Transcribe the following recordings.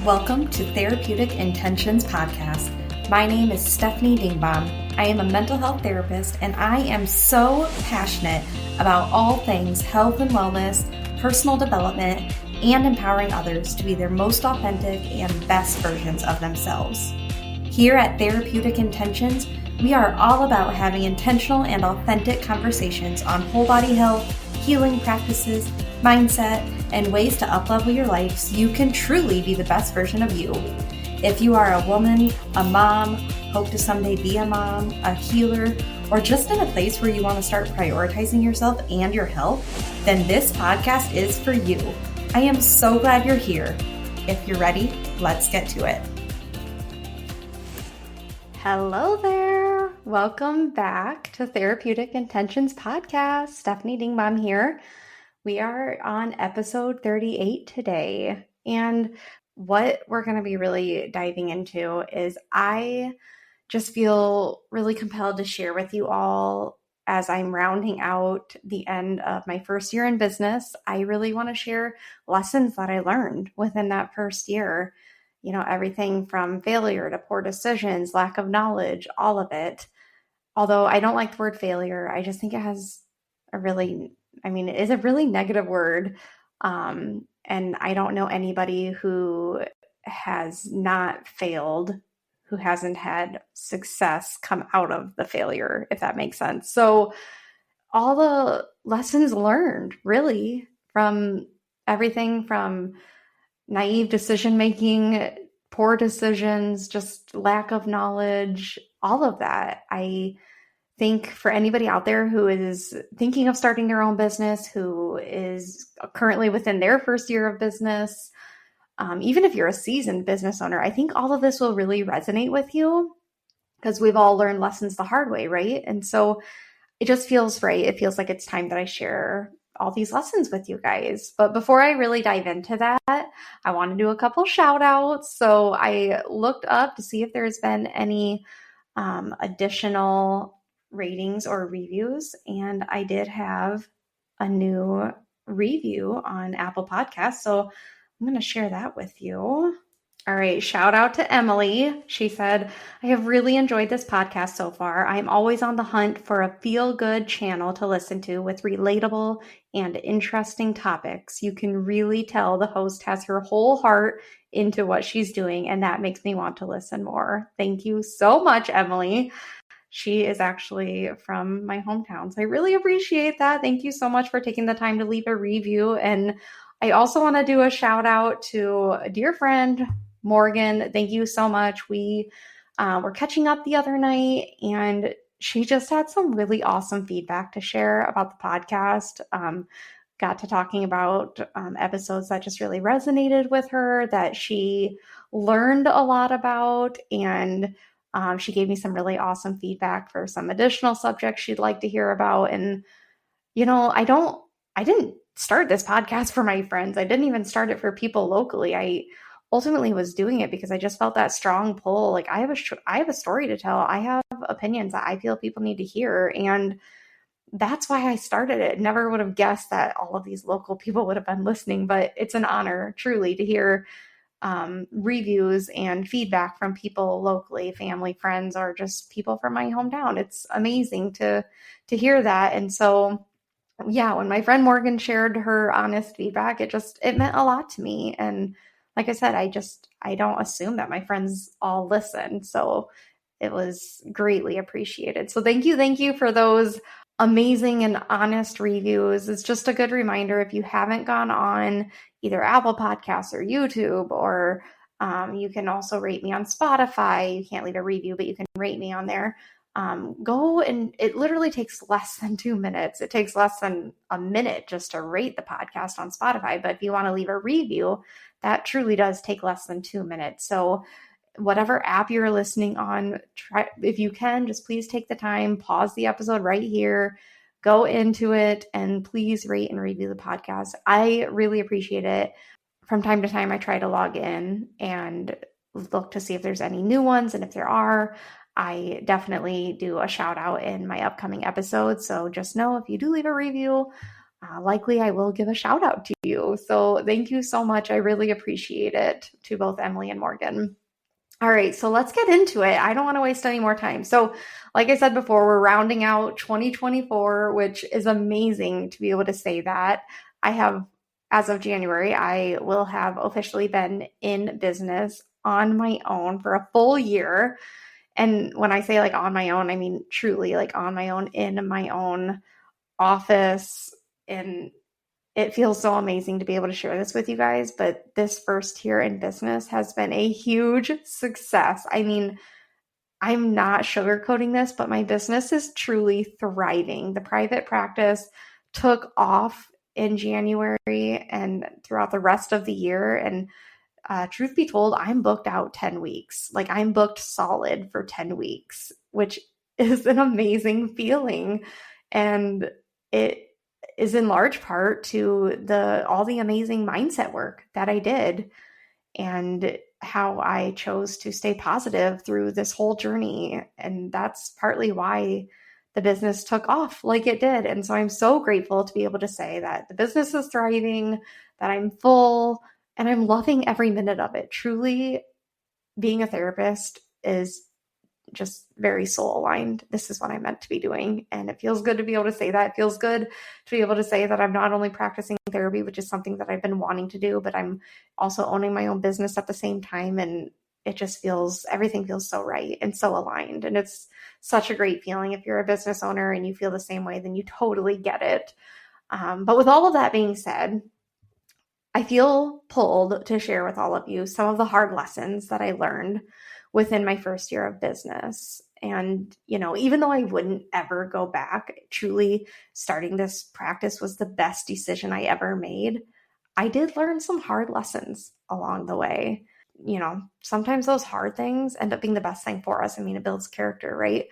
Welcome to Therapeutic Intentions Podcast. My name is Stephanie Dingbaum. I am a mental health therapist, and I am so passionate about all things health and wellness, personal development, and empowering others to be their most authentic and best versions of themselves. Here at Therapeutic Intentions, we are all about having intentional and authentic conversations on whole body health, healing practices, mindset, and ways to uplevel your life so you can truly be the best version of you. If you are a woman, a mom, hope to someday be a mom, a healer, or just in a place where you want to start prioritizing yourself and your health, then this podcast is for you. I am so glad you're here. If you're ready, let's get to it. Hello there. Welcome back to Therapeutic Intentions Podcast. Stephanie Dingbaum here. We are on episode 38 today. And what we're going to be really diving into is I just feel really compelled to share with you all as I'm rounding out the end of my first year in business. I really want to share lessons that I learned within that first year. You know, everything from failure to poor decisions, lack of knowledge, all of it. Although I don't like the word failure, I just think it has it is a really negative word. And I don't know anybody who has not failed, who hasn't had success come out of the failure, if that makes sense. So all the lessons learned really from everything from naive decision-making, poor decisions, just lack of knowledge, all of that. I think for anybody out there who is thinking of starting their own business, who is currently within their first year of business, even if you're a seasoned business owner, I think all of this will really resonate with you because we've all learned lessons the hard way, right? And so it just feels right. It feels like it's time that I share all these lessons with you guys. But before I really dive into that, I want to do a couple shout outs. So I looked up to see if there's been any additional ratings or reviews, and I did have a new review on Apple Podcasts, so I'm going to share that with you. All right, shout out to Emily. She said, I have really enjoyed this podcast so far. I'm always on the hunt for a feel-good channel to listen to with relatable and interesting topics. You can really tell the host has her whole heart into what she's doing, and that makes me want to listen more. Thank you so much, Emily. She is actually from my hometown, so I really appreciate that. Thank you so much for taking the time to leave a review. And I also want to do a shout out to a dear friend, Morgan. Thank you so much. We were catching up the other night, and she just had some really awesome feedback to share about the podcast. Got to talking about episodes that just really resonated with her, that she learned a lot about, and she gave me some really awesome feedback for some additional subjects she'd like to hear about. And, you know, I didn't start this podcast for my friends. I didn't even start it for people locally. I ultimately was doing it because I just felt that strong pull. Like I have a story to tell. I have opinions that I feel people need to hear. And that's why I started it. Never would have guessed that all of these local people would have been listening, but it's an honor truly to hear reviews and feedback from people locally, family, friends, or just people from my hometown. It's amazing to hear that. And so, yeah, when my friend Morgan shared her honest feedback, it meant a lot to me. And like I said, I don't assume that my friends all listen. So it was greatly appreciated. So thank you for those amazing and honest reviews. It's just a good reminder, if you haven't gone on either Apple Podcasts or YouTube, or you can also rate me on Spotify. You can't leave a review, but you can rate me on there. Go, and it literally takes less than 2 minutes. It takes less than a minute just to rate the podcast on Spotify. But if you want to leave a review, that truly does take less than 2 minutes. So whatever app you're listening on, try, if you can, just please take the time, pause the episode right here, go into it, and please rate and review the podcast. I really appreciate it. From time to time, I try to log in and look to see if there's any new ones. And if there are, I definitely do a shout out in my upcoming episodes. So just know if you do leave a review, likely I will give a shout out to you. So thank you so much. I really appreciate it, to both Emily and Morgan. All right, so let's get into it. I don't want to waste any more time. So, like I said before, we're rounding out 2024, which is amazing to be able to say that. I have, as of January, I will have officially been in business on my own for a full year. And when I say like on my own, I mean truly like on my own, in my own office. And it feels so amazing to be able to share this with you guys, but this first year in business has been a huge success. I mean, I'm not sugarcoating this, but my business is truly thriving. The private practice took off in January and throughout the rest of the year. And truth be told, I'm booked out 10 weeks. Like I'm booked solid for 10 weeks, which is an amazing feeling. And it is in large part to all the amazing mindset work that I did and how I chose to stay positive through this whole journey. And that's partly why the business took off like it did. And so I'm so grateful to be able to say that the business is thriving, that I'm full, and I'm loving every minute of it. Truly, being a therapist is just very soul aligned. This is what I'm meant to be doing. And it feels good to be able to say that. It feels good to be able to say that I'm not only practicing therapy, which is something that I've been wanting to do, but I'm also owning my own business at the same time. And it just everything feels so right and so aligned. And it's such a great feeling. If you're a business owner and you feel the same way, then you totally get it. But with all of that being said, I feel pulled to share with all of you some of the hard lessons that I learned within my first year of business. And, even though I wouldn't ever go back, truly starting this practice was the best decision I ever made. I did learn some hard lessons along the way. Sometimes those hard things end up being the best thing for us. I mean, it builds character, right?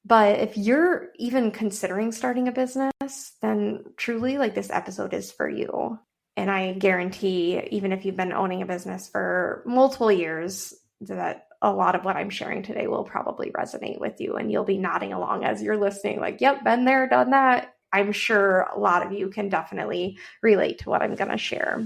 But if you're even considering starting a business, then truly like this episode is for you. And I guarantee, even if you've been owning a business for multiple years, that a lot of what I'm sharing today will probably resonate with you, and you'll be nodding along as you're listening like, yep, been there, done that. I'm sure a lot of you can definitely relate to what I'm going to share.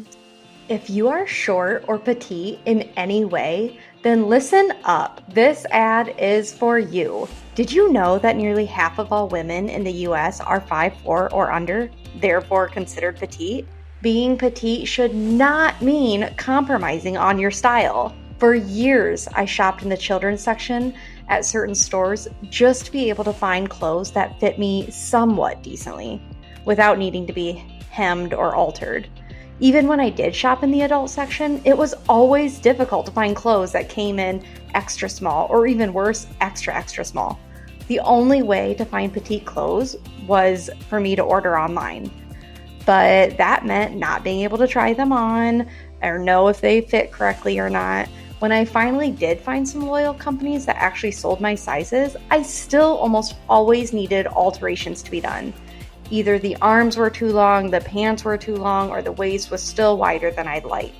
If you are short or petite in any way, then listen up. This ad is for you. Did you know that nearly half of all women in the US are 5'4" or under, therefore considered petite? Being petite should not mean compromising on your style. For years, I shopped in the children's section at certain stores just to be able to find clothes that fit me somewhat decently without needing to be hemmed or altered. Even when I did shop in the adult section, it was always difficult to find clothes that came in extra small, or even worse, extra, extra small. The only way to find petite clothes was for me to order online. But that meant not being able to try them on or know if they fit correctly or not. When I finally did find some loyal companies that actually sold my sizes, I still almost always needed alterations to be done. Either the arms were too long, the pants were too long, or the waist was still wider than I'd like.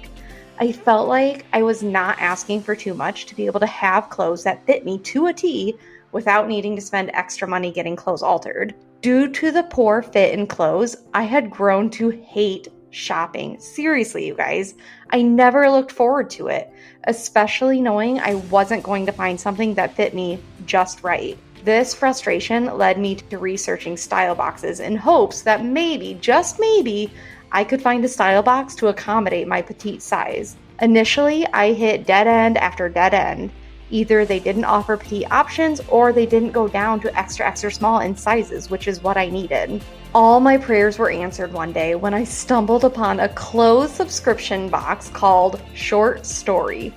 I felt like I was not asking for too much to be able to have clothes that fit me to a T without needing to spend extra money getting clothes altered. Due to the poor fit in clothes, I had grown to hate shopping. Seriously, you guys, I never looked forward to it, especially knowing I wasn't going to find something that fit me just right. This frustration led me to researching style boxes in hopes that maybe, just maybe, I could find a style box to accommodate my petite size. Initially, I hit dead end after dead end. Either they didn't offer petite options or they didn't go down to extra, extra small in sizes, which is what I needed. All my prayers were answered one day when I stumbled upon a clothes subscription box called Short Story.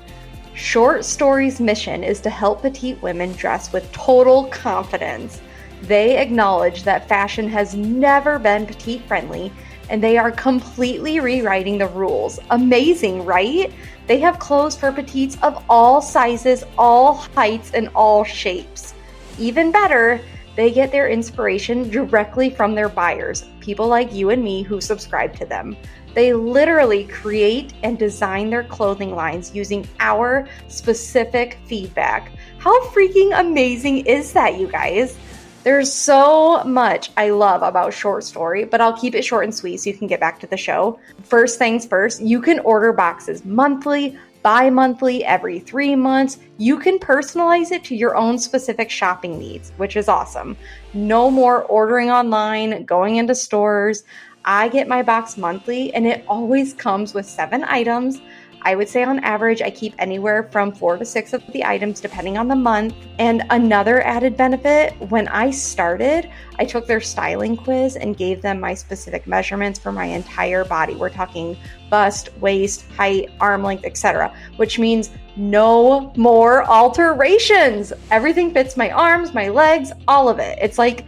Short Story's mission is to help petite women dress with total confidence. They acknowledge that fashion has never been petite friendly, and they are completely rewriting the rules. Amazing, right? They have clothes for petites of all sizes, all heights, and all shapes. Even better, they get their inspiration directly from their buyers, people like you and me who subscribe to them. They literally create and design their clothing lines using our specific feedback. How freaking amazing is that, you guys? There's so much I love about Short Story, but I'll keep it short and sweet so you can get back to the show. First things first, you can order boxes monthly, bi-monthly, every 3 months. You can personalize it to your own specific shopping needs, which is awesome. No more ordering online, going into stores. I get my box monthly and it always comes with 7 items. I would say on average, I keep anywhere from 4 to 6 of the items depending on the month. And another added benefit, when I started, I took their styling quiz and gave them my specific measurements for my entire body. We're talking bust, waist, height, arm length, etc., which means no more alterations. Everything fits my arms, my legs, all of it. It's like,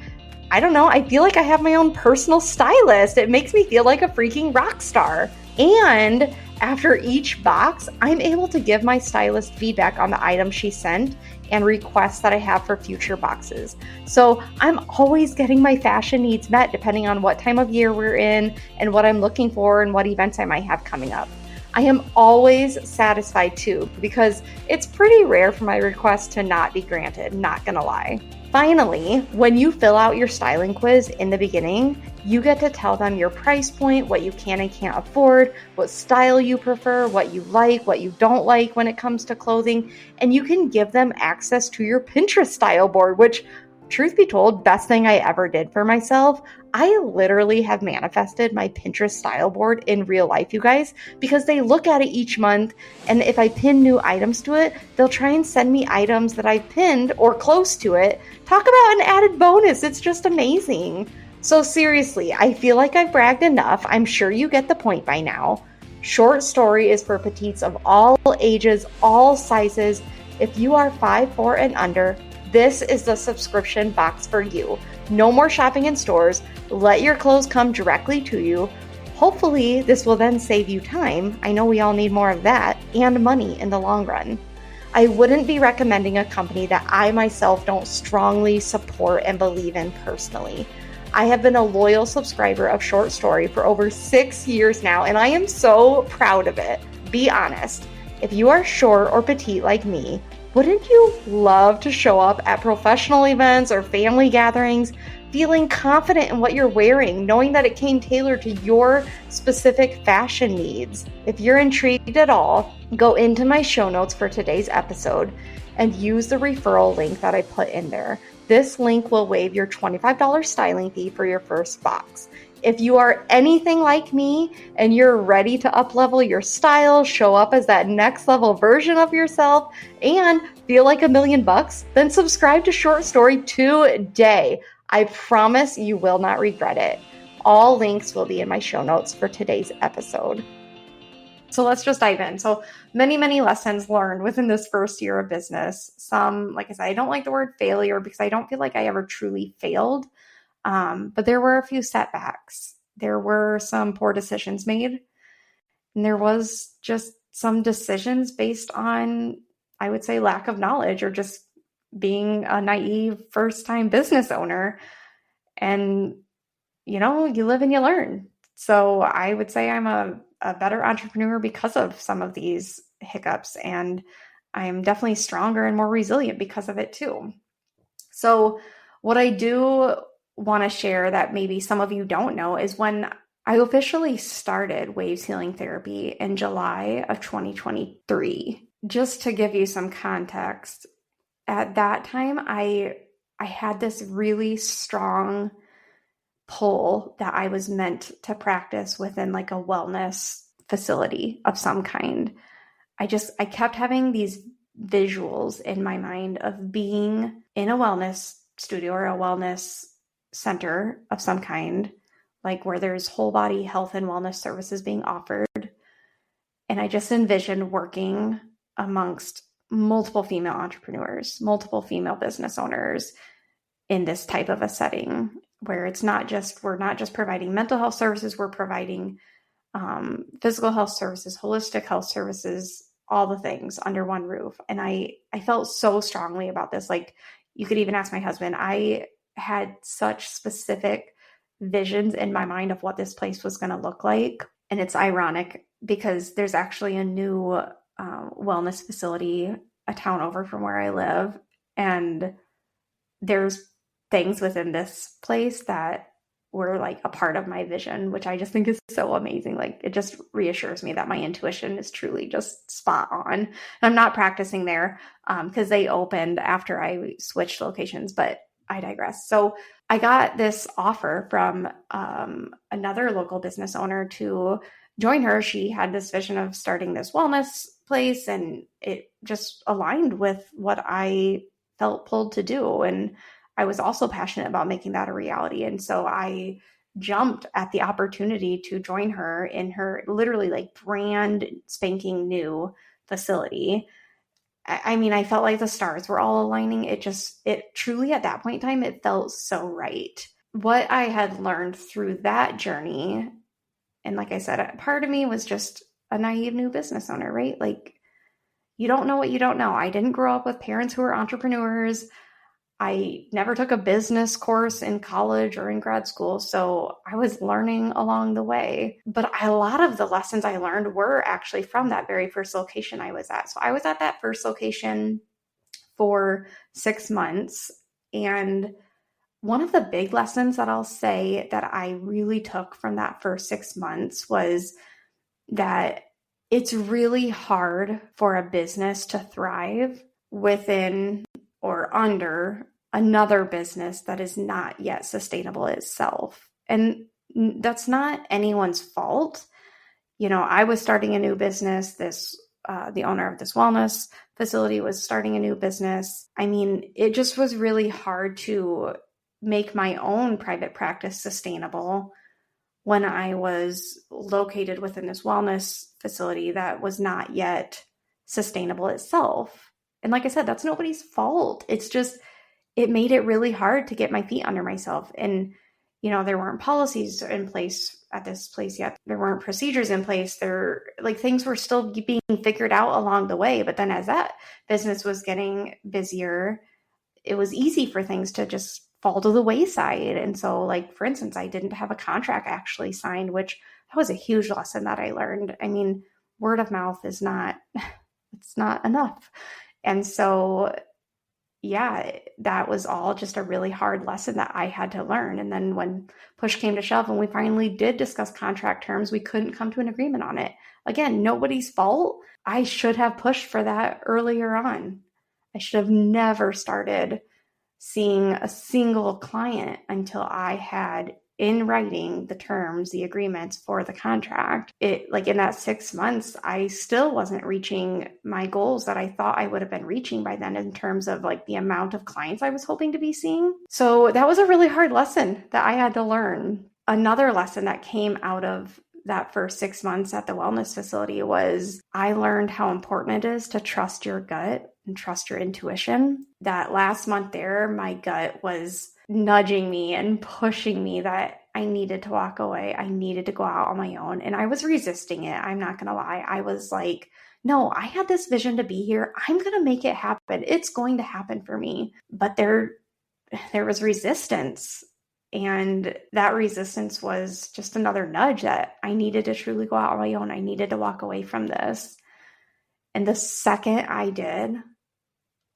I don't know, I feel like I have my own personal stylist. It makes me feel like a freaking rock star. And after each box, I'm able to give my stylist feedback on the item she sent and requests that I have for future boxes. So I'm always getting my fashion needs met depending on what time of year we're in and what I'm looking for and what events I might have coming up. I am always satisfied too, because it's pretty rare for my request to not be granted, not gonna lie. Finally, when you fill out your styling quiz in the beginning, you get to tell them your price point, what you can and can't afford, what style you prefer, what you like, what you don't like when it comes to clothing, and you can give them access to your Pinterest style board, which, truth be told, best thing I ever did for myself. I literally have manifested my Pinterest style board in real life, you guys, because they look at it each month, and if I pin new items to it, they'll try and send me items that I pinned or close to it. Talk about an added bonus. It's just amazing. So seriously, I feel like I've bragged enough. I'm sure you get the point by now. Short Story is for petites of all ages, all sizes. If you are 5'4" and under, this is the subscription box for you. No more shopping in stores. Let your clothes come directly to you. Hopefully, this will then save you time. I know we all need more of that, and money in the long run. I wouldn't be recommending a company that I myself don't strongly support and believe in personally. I have been a loyal subscriber of Short Story for over 6 years now, and I am so proud of it. Be honest. If you are short or petite like me, wouldn't you love to show up at professional events or family gatherings feeling confident in what you're wearing, knowing that it came tailored to your specific fashion needs? If you're intrigued at all, go into my show notes for today's episode and use the referral link that I put in there. This link will waive your $25 styling fee for your first box. If you are anything like me and you're ready to uplevel your style, show up as that next level version of yourself, and feel like $1,000,000, then subscribe to Short Story today. I promise you will not regret it. All links will be in my show notes for today's episode. So let's just dive in. So many, many lessons learned within this first year of business. Some, like I said, I don't like the word failure because I don't feel like I ever truly failed. But there were a few setbacks. There were some poor decisions made. And there was just some decisions based on, I would say, lack of knowledge or just being a naive first-time business owner. And, you live and you learn. So I would say I'm a better entrepreneur because of some of these hiccups. And I'm definitely stronger and more resilient because of it too. So what I do want to share that maybe some of you don't know is when I officially started Waves Healing Therapy in July of 2023. Just to give you some context, at that time, I had this really strong pull that I was meant to practice within like a wellness facility of some kind. I kept having these visuals in my mind of being in a wellness studio or a wellness center of some kind, like where there's whole body health and wellness services being offered. And I just envisioned working amongst multiple female entrepreneurs, multiple female business owners in this type of a setting where we're not just providing mental health services, we're providing physical health services, holistic health services, all the things under one roof. And I felt so strongly about this. Like, you could even ask my husband. I had such specific visions in my mind of what this place was going to look like. And it's ironic because there's actually a new wellness facility a town over from where I live. And there's things within this place that were like a part of my vision, which I just think is so amazing. Like it just reassures me that my intuition is truly just spot on. And I'm not practicing there because they opened after I switched locations, but I digress. So I got this offer from another local business owner to join her. She had this vision of starting this wellness place, and it just aligned with what I felt pulled to do. And I was also passionate about making that a reality. And so I jumped at the opportunity to join her in her literally like brand spanking new facility. I mean, I felt like the stars were all aligning. It truly at that point in time, it felt so right. What I had learned through that journey, and like I said, part of me was just a naive new business owner, right? Like, you don't know what you don't know. I didn't grow up with parents who were entrepreneurs. I never took a business course in college or in grad school, so I was learning along the way. But a lot of the lessons I learned were actually from that very first location I was at. So I was at that first location for 6 months. And one of the big lessons that I'll say that I really took from that first 6 months was that it's really hard for a business to thrive within or under another business that is not yet sustainable itself. And that's not anyone's fault. You know, I was starting a new business. The owner of this wellness facility was starting a new business. I mean, it just was really hard to make my own private practice sustainable when I was located within this wellness facility that was not yet sustainable itself. And like I said, that's nobody's fault. It's just, it made it really hard to get my feet under myself. And, you know, there weren't policies in place at this place yet. There weren't procedures in place. Things were still being figured out along the way. But then as that business was getting busier, it was easy for things to just fall to the wayside. And so, like, for instance, I didn't have a contract actually signed, which that was a huge lesson that I learned. I mean, word of mouth is not, it's not enough. And so, yeah, that was all just a really hard lesson that I had to learn. And then when push came to shove and we finally did discuss contract terms, we couldn't come to an agreement on it. Again, nobody's fault. I should have pushed for that earlier on. I should have never started seeing a single client until I had in writing the terms, the agreements for the contract. Like in that 6 months, I still wasn't reaching my goals that I thought I would have been reaching by then in terms of like the amount of clients I was hoping to be seeing. So that was a really hard lesson that I had to learn. Another lesson that came out of that first 6 months at the wellness facility was I learned how important it is to trust your gut and trust your intuition. That last month there, my gut was nudging me and pushing me that I needed to walk away. I needed to go out on my own. And I was resisting it. I'm not going to lie. I was like, no, I had this vision to be here. I'm going to make it happen. It's going to happen for me. But there was resistance. And that resistance was just another nudge that I needed to truly go out on my own. I needed to walk away from this. And the second I did,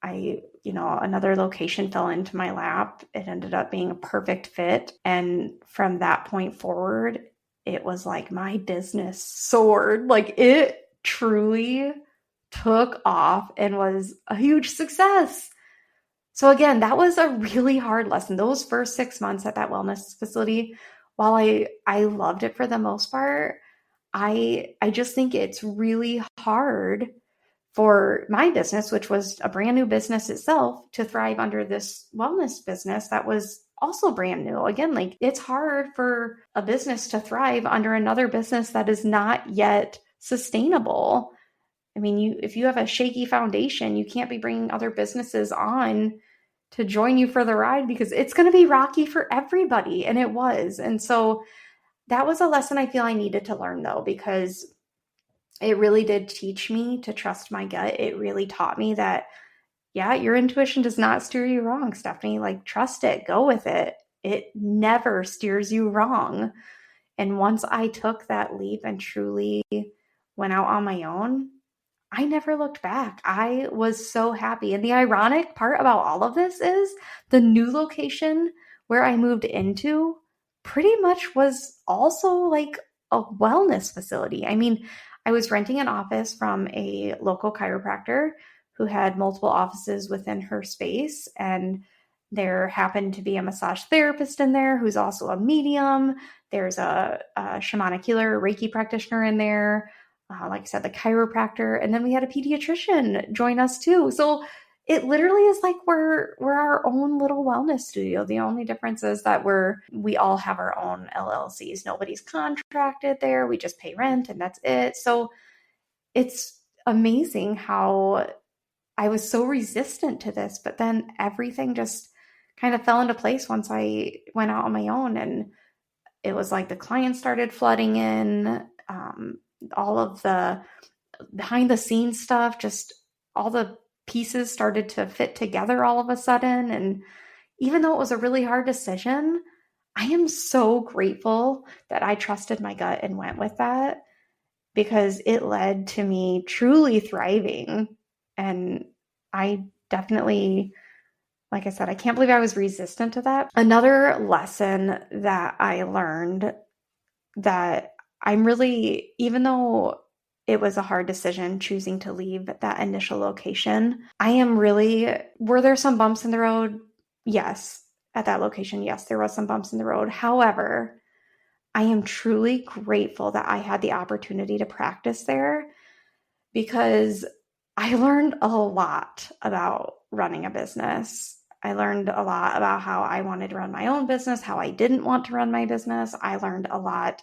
another location fell into my lap. It ended up being a perfect fit. And from that point forward, it was like my business soared. Like it truly took off and was a huge success. So again, that was a really hard lesson. Those first 6 months at that wellness facility, while I loved it for the most part, I just think it's really hard for my business, which was a brand new business itself, to thrive under this wellness business that was also brand new. Again, like it's hard for a business to thrive under another business that is not yet sustainable. I mean, if you have a shaky foundation, you can't be bringing other businesses on to join you for the ride because it's going to be rocky for everybody. And it was. And so that was a lesson I feel I needed to learn though, because it really did teach me to trust my gut. It really taught me that, yeah, your intuition does not steer you wrong, Stephanie. Like, trust it, go with it. It never steers you wrong. And once I took that leap and truly went out on my own, I never looked back. I was so happy. And the ironic part about all of this is the new location where I moved into pretty much was also like a wellness facility. I mean, I was renting an office from a local chiropractor who had multiple offices within her space. And there happened to be a massage therapist in there who's also a medium. There's a shamanic healer, Reiki practitioner in there. Like I said, the chiropractor, and then we had a pediatrician join us too. So it literally is like we're our own little wellness studio. The only difference is that we all have our own LLCs. Nobody's contracted there. We just pay rent and that's it. So it's amazing how I was so resistant to this, but then everything just kind of fell into place once I went out on my own, and it was like the clients started flooding in. All of the behind the scenes stuff, just all the pieces started to fit together all of a sudden. And even though it was a really hard decision, I am so grateful that I trusted my gut and went with that, because it led to me truly thriving. And I definitely, like I said, I can't believe I was resistant to that. Another lesson that I learned, that I'm really, even though it was a hard decision choosing to leave that initial location, were there some bumps in the road? Yes. At that location, yes, there was some bumps in the road. However, I am truly grateful that I had the opportunity to practice there, because I learned a lot about running a business. I learned a lot about how I wanted to run my own business, how I didn't want to run my business. I learned a lot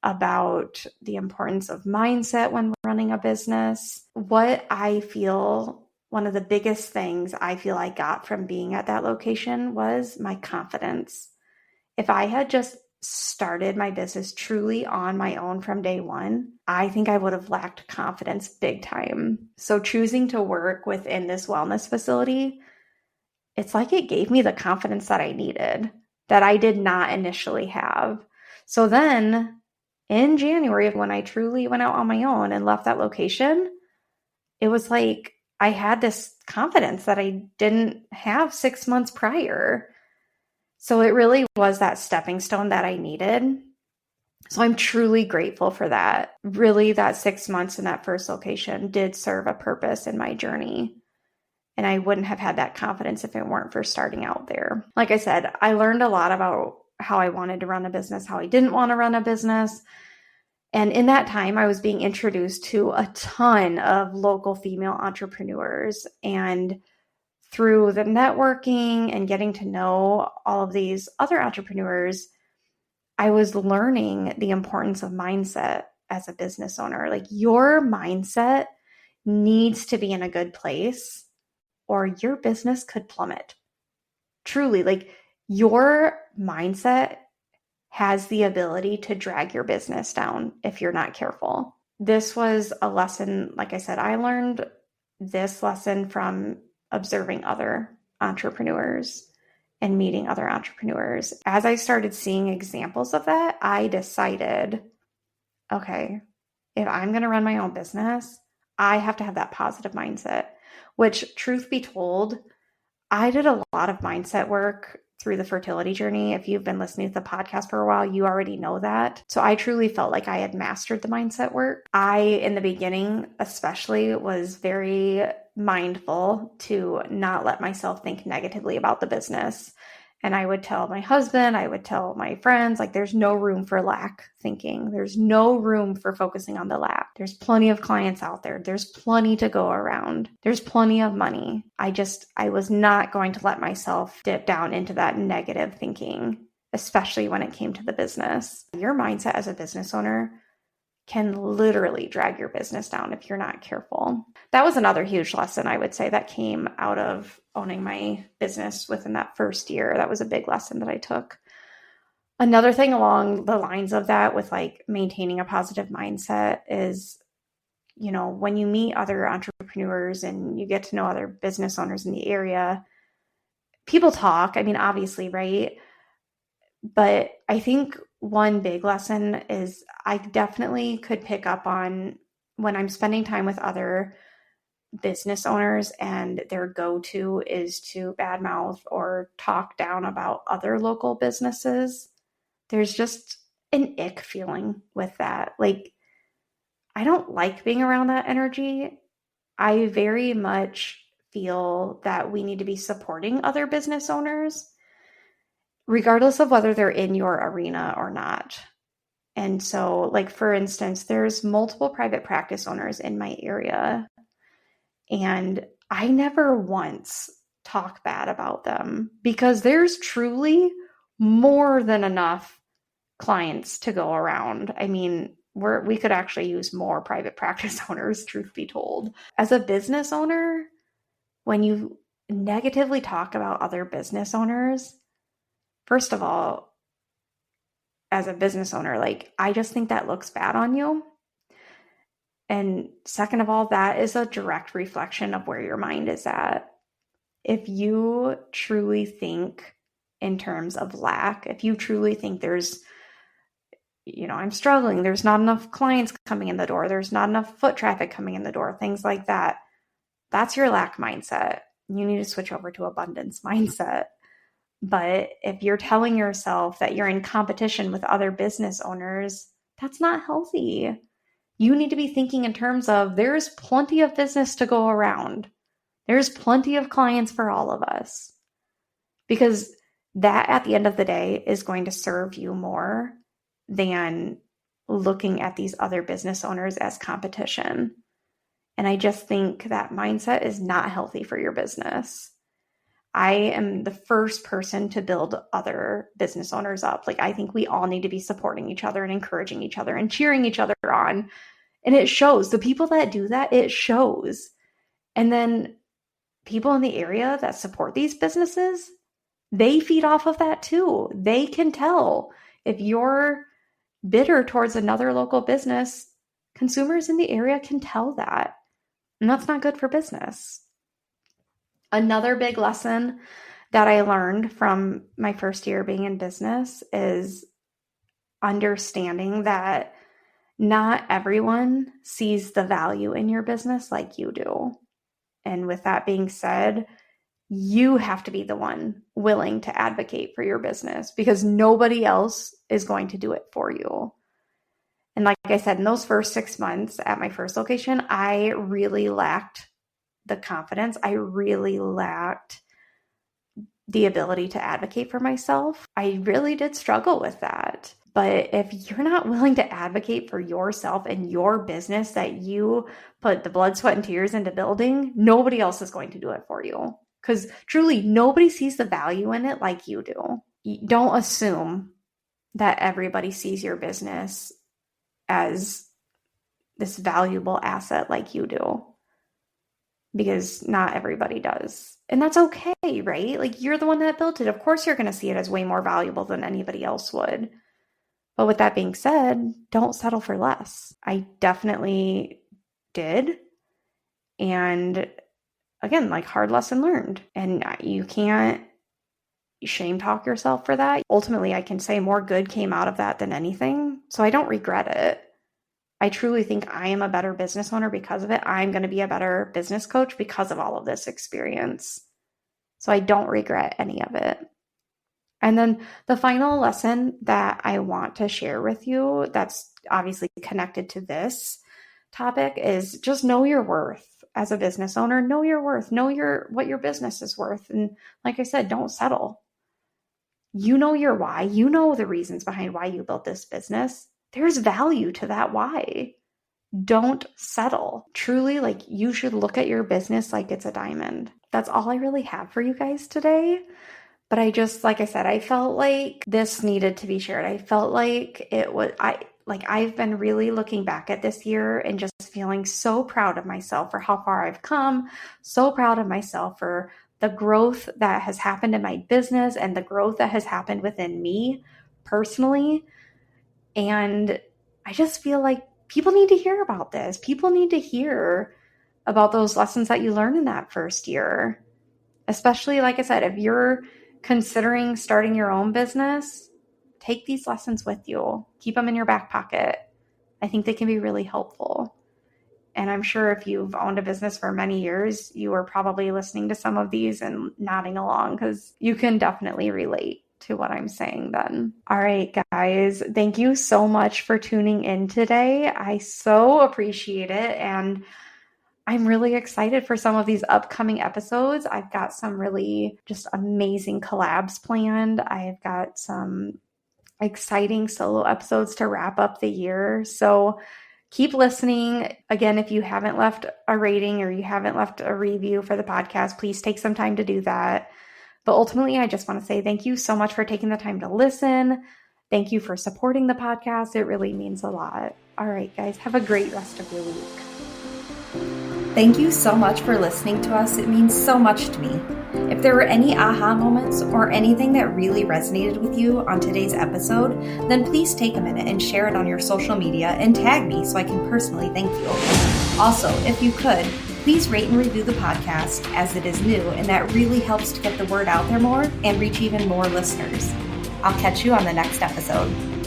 about the importance of mindset when running a business. What I feel, one of the biggest things I feel I got from being at that location was my confidence. If I had just started my business truly on my own from day one, I think I would have lacked confidence big time. So choosing to work within this wellness facility, it's like it gave me the confidence that I needed, that I did not initially have. So then in January, when I truly went out on my own and left that location, it was like I had this confidence that I didn't have 6 months prior. So it really was that stepping stone that I needed. So I'm truly grateful for that. Really, that 6 months in that first location did serve a purpose in my journey. And I wouldn't have had that confidence if it weren't for starting out there. Like I said, I learned a lot about how I wanted to run a business, how I didn't want to run a business. And in that time, I was being introduced to a ton of local female entrepreneurs. And through the networking and getting to know all of these other entrepreneurs, I was learning the importance of mindset as a business owner. Like, your mindset needs to be in a good place, or your business could plummet. Truly, like, your mindset has the ability to drag your business down if you're not careful. This was a lesson, like I said, I learned this lesson from observing other entrepreneurs and meeting other entrepreneurs. As I started seeing examples of that, I decided, okay, if I'm going to run my own business, I have to have that positive mindset, which, truth be told, I did a lot of mindset work through the fertility journey. If you've been listening to the podcast for a while, you already know that. So I truly felt like I had mastered the mindset work. I, in the beginning especially, was very mindful to not let myself think negatively about the business. And I would tell my husband, I would tell my friends, like, there's no room for lack thinking. There's no room for focusing on the lack. There's plenty of clients out there. There's plenty to go around. There's plenty of money. I was not going to let myself dip down into that negative thinking, especially when it came to the business. Your mindset as a business owner can literally drag your business down if you're not careful. That was another huge lesson, I would say, that came out of owning my business within that first year. That was a big lesson that I took. Another thing along the lines of that, with like maintaining a positive mindset, is, you know, when you meet other entrepreneurs and you get to know other business owners in the area, people talk. I mean, obviously, right? But I think one big lesson is I definitely could pick up on when I'm spending time with other business owners and their go-to is to badmouth or talk down about other local businesses, there's just an ick feeling with that. Like, I don't like being around that energy. I very much feel that we need to be supporting other business owners, regardless of whether they're in your arena or not. And so, like, for instance, there's multiple private practice owners in my area, and I never once talk bad about them because there's truly more than enough clients to go around. I mean, we could actually use more private practice owners, truth be told. As a business owner, when you negatively talk about other business owners, first of all, as a business owner, like, I just think that looks bad on you. And second of all, that is a direct reflection of where your mind is at. If you truly think in terms of lack, if you truly think there's, I'm struggling, there's not enough clients coming in the door, there's not enough foot traffic coming in the door, things like that, that's your lack mindset. You need to switch over to abundance mindset. But if you're telling yourself that you're in competition with other business owners, that's not healthy. You need to be thinking in terms of there's plenty of business to go around. There's plenty of clients for all of us. Because that, at the end of the day, is going to serve you more than looking at these other business owners as competition. And I just think that mindset is not healthy for your business. I am the first person to build other business owners up. Like, I think we all need to be supporting each other and encouraging each other and cheering each other on. And it shows. The people that do that, it shows. And then people in the area that support these businesses, they feed off of that too. They can tell if you're bitter towards another local business, consumers in the area can tell that. And that's not good for business. Another big lesson that I learned from my first year being in business is understanding that not everyone sees the value in your business like you do. And with that being said, you have to be the one willing to advocate for your business because nobody else is going to do it for you. And like I said, in those first 6 months at my first location, I really lacked the confidence. I really lacked the ability to advocate for myself. I really did struggle with that. But if you're not willing to advocate for yourself and your business that you put the blood, sweat, and tears into building, nobody else is going to do it for you. Because truly, nobody sees the value in it like you do. Don't assume that everybody sees your business as this valuable asset like you do. Because not everybody does. And that's okay, right? Like, you're the one that built it. Of course, you're going to see it as way more valuable than anybody else would. But with that being said, don't settle for less. I definitely did. And again, like, hard lesson learned. And you can't shame talk yourself for that. Ultimately, I can say more good came out of that than anything. So I don't regret it. I truly think I am a better business owner because of it. I'm going to be a better business coach because of all of this experience. So I don't regret any of it. And then the final lesson that I want to share with you that's obviously connected to this topic is just know your worth. As a business owner, know your worth. Know what your business is worth. And like I said, don't settle. You know your why. You know the reasons behind why you built this business. There's value to that why. Don't settle. Truly, like, you should look at your business like it's a diamond. That's all I really have for you guys today. But like I said, I felt like this needed to be shared. I felt like I've been really looking back at this year and just feeling so proud of myself for how far I've come, so proud of myself for the growth that has happened in my business and the growth that has happened within me personally. And I just feel like people need to hear about this. People need to hear about those lessons that you learned in that first year. Especially, like I said, if you're considering starting your own business, take these lessons with you. Keep them in your back pocket. I think they can be really helpful. And I'm sure if you've owned a business for many years, you are probably listening to some of these and nodding along because you can definitely relate to what I'm saying then. All right, guys, thank you so much for tuning in today. I so appreciate it. And I'm really excited for some of these upcoming episodes. I've got some really just amazing collabs planned. I've got some exciting solo episodes to wrap up the year. So keep listening. Again, if you haven't left a rating or you haven't left a review for the podcast, please take some time to do that. But ultimately, I just want to say thank you so much for taking the time to listen. Thank you for supporting the podcast. It really means a lot. All right, guys, have a great rest of your week. Thank you so much for listening to us. It means so much to me. If there were any aha moments or anything that really resonated with you on today's episode, then please take a minute and share it on your social media and tag me so I can personally thank you. Also, if you could, please rate and review the podcast as it is new, and that really helps to get the word out there more and reach even more listeners. I'll catch you on the next episode.